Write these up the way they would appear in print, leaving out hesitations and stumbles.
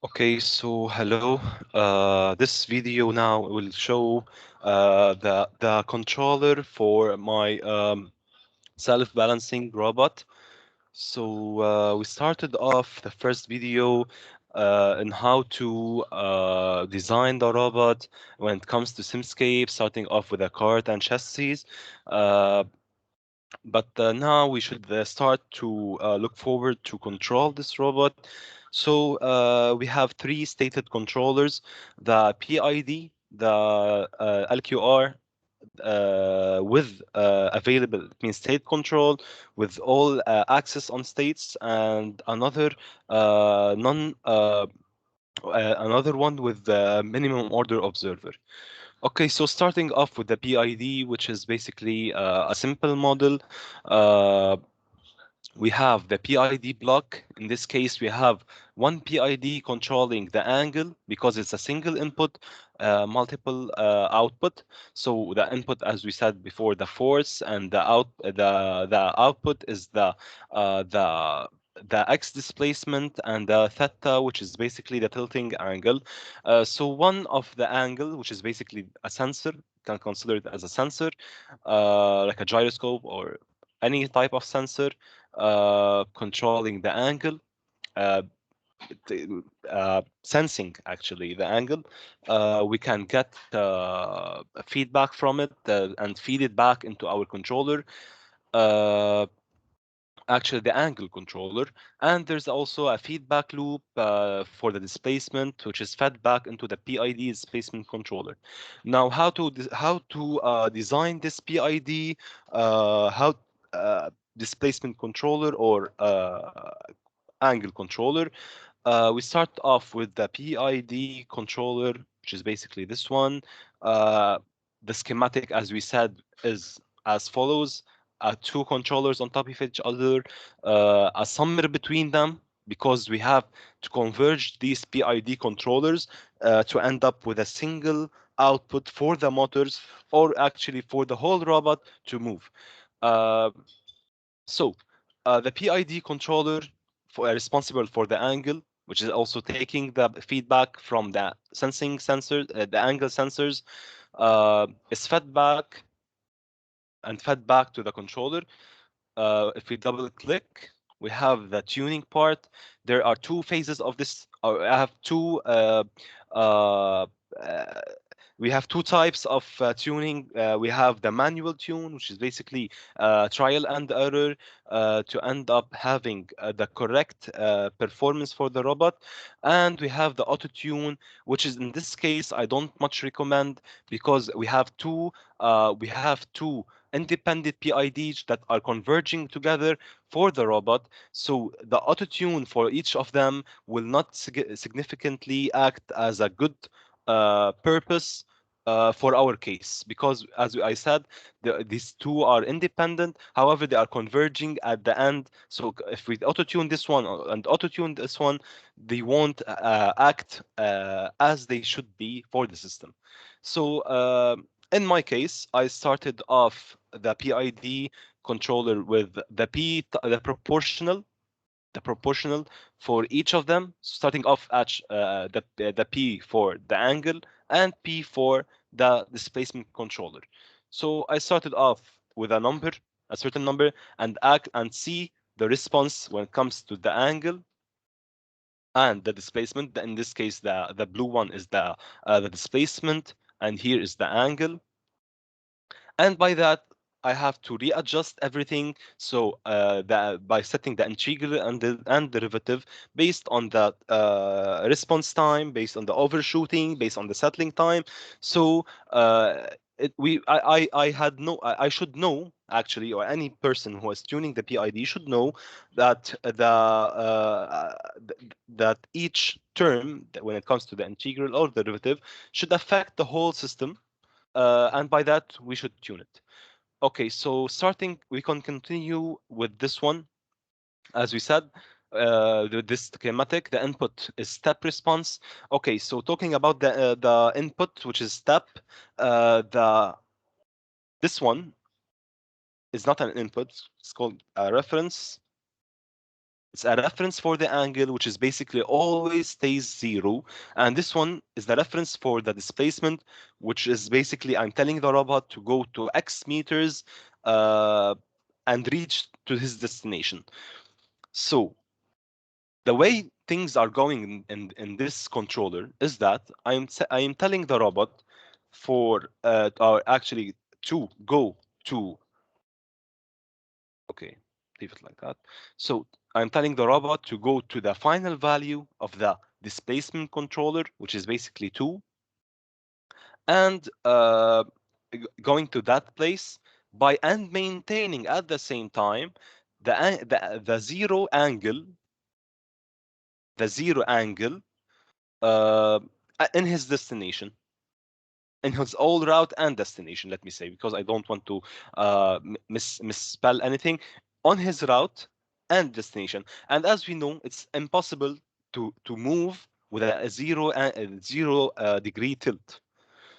Okay, so hello. This video now will show the controller for my self-balancing robot. So we started off the first video in how to design the robot when it comes to Simscape, starting off with a cart and chassis. Uh, but now we should start to look forward to control this robot. So we have three stated controllers: the PID, the LQR with available, it means state control with all access on states, and another non another one with the minimum order observer. Okay, so starting off with the PID, which is basically a simple model. Uh, we have the PID block. In this case, we have one PID controlling the angle because it's a single input, multiple output. So the input, as we said before, the force, and the output is the x displacement and the theta, which is basically the tilting angle. So one of the angle, which is basically a sensor, can consider it as a sensor, like a gyroscope or any type of sensor controlling the angle, uh, sensing actually the angle. We can get feedback from it and feed it back into our controller. Uh, Actually the angle controller, and there's also a feedback loop for the displacement, which is fed back into the PID displacement controller. Now how to design this PID, how displacement controller or angle controller. We start off with the PID controller, which is basically this one. uh, the schematic, as we said, is as follows: two controllers on top of each other, a summer between them, because we have to converge these PID controllers to end up with a single output for the motors, or actually for the whole robot to move. Uh, so the PID controller responsible for the angle, which is also taking the feedback from the sensing sensors, the angle sensors, is fed back and fed back to the controller. If we double click, we have the tuning part. There are two phases of this. I have two. Uh, we have two types of tuning. We have the manual tune, which is basically trial and error to end up having the correct performance for the robot. And we have the auto tune, which is, in this case, I don't much recommend, because we have two independent PIDs that are converging together for the robot. So the auto tune for each of them will not significantly act as a good purpose for our case, because as I said, these two are independent. However, they are converging at the end. So if we auto tune this one and auto tune this one, they won't act as they should be for the system. So in my case, I started off the PID controller with the proportional for each of them, starting off at the P for the angle and P for the displacement controller. So I started off with a certain number, and act and see the response when it comes to the angle and the displacement. In this case, the blue one is the displacement, and here is the angle. And by that, I have to readjust everything. So by setting the integral and derivative based on the response time, based on the overshooting, based on the settling time. So I had no I should know, actually, or any person who is tuning the PID should know that that each term, when it comes to the integral or derivative, should affect the whole system, and by that we should tune it. Okay, so starting, we can continue with this one. As we said, this schematic, the input is step response. Okay, so talking about the input, which is step, the this one is not an input. It's called a reference. It's a reference for the angle, which is basically always stays 0. And this one is the reference for the displacement, which is basically I'm telling the robot to go to X meters uh, and reach to his destination. So the way things are going in this controller is that I am telling the robot for or actually to go to, okay, leave it like that. So I'm telling the robot to go to the final value of the displacement controller, which is basically 2, and going to that place by and maintaining at the same time the zero angle, the zero angle uh, in his destination, in his all route and destination, let me say, because I don't want to misspell anything, on his route and destination. And as we know, it's impossible to move with a zero degree tilt.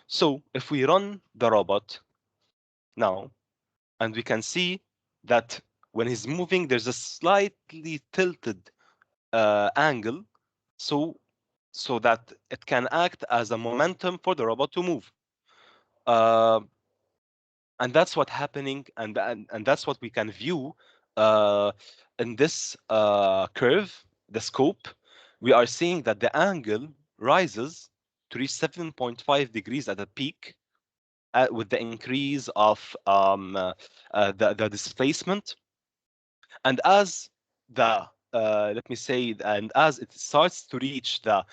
So if we run the robot now, and we can see that when he's moving, there's a slightly tilted angle, so that it can act as a momentum for the robot to move. Uh, and that's what happening, and that's what we can view uh, in this curve, the scope. We are seeing that the angle rises to reach 7.5 degrees at the peak with the increase of the displacement. And as the let me say, and as it starts to reach the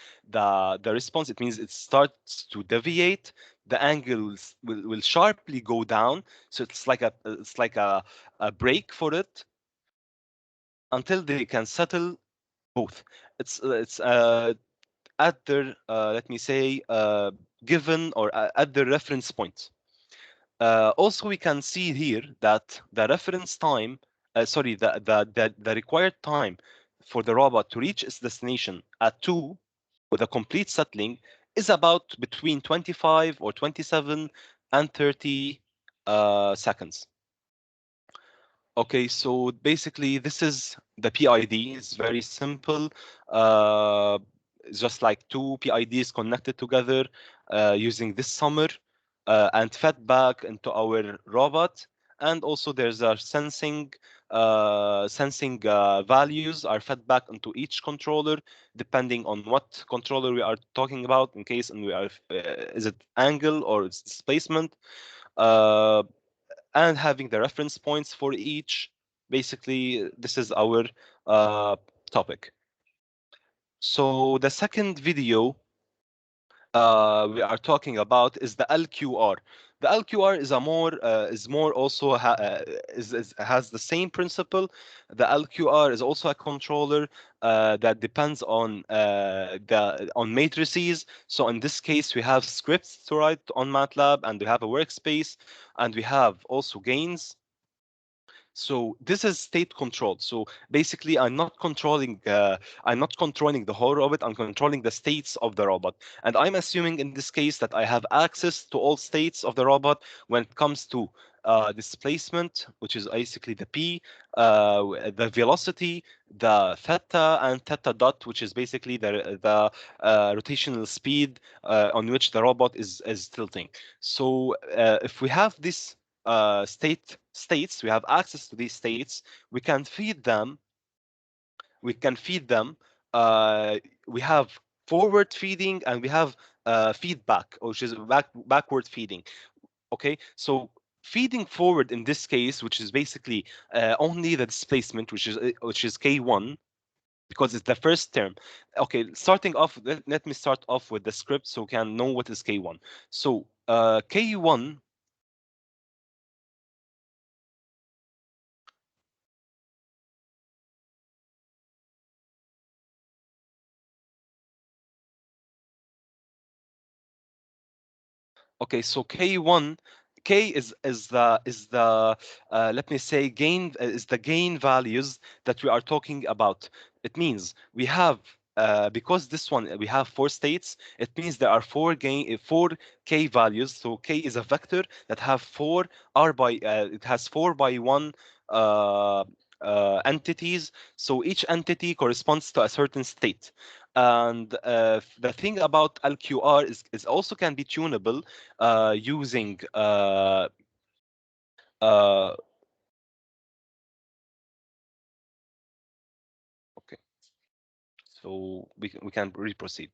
response, it means it starts to deviate. The angle will sharply go down. So it's like a break for it until they can settle both. It's at their let me say given or at the reference point. Also, we can see here that the reference time, sorry, the required time for the robot to reach its destination at 2 with a complete settling is about between 25 or 27 and 30 seconds. Okay, so basically this is the PID. It's very simple. Uh, it's just like two PIDs connected together using this summer and fed back into our robot. And also there's a sensing values are fed back into each controller depending on what controller we are talking about. In case and we are is it angle or it's displacement. Uh, and having the reference points for each. Basically, this is our uh, topic. So the second video we are talking about is the LQR. The LQR is more also has the same principle. The LQR is also a controller that depends on on matrices. So in this case, we have scripts to write on MATLAB, and we have a workspace, and we have also gains. So this is state controlled. So basically, I'm not controlling the whole robot. I'm controlling the states of the robot, and I'm assuming in this case that I have access to all states of the robot when it comes to displacement, which is basically the p, the velocity, the theta, and theta dot, which is basically the rotational speed on which the robot is tilting. So if we have this states, we have access to these states, we can feed them, we can feed them uh, we have forward feeding, and we have feedback, which is backward feeding. Okay, so feeding forward in this case, which is basically only the displacement, which is k1, because it's the first term. Okay, starting off, let me start off with the script so we can know what is k1. So k1. Okay, so K1, K is the let me say gain is the gain values that we are talking about. It means we have because this one we have four states. It means there are four K values. So K is a vector that have four R by it has 4 by 1 entities. So each entity corresponds to a certain state. And the thing about LQR is also can be tunable using uh, okay. So we can proceed.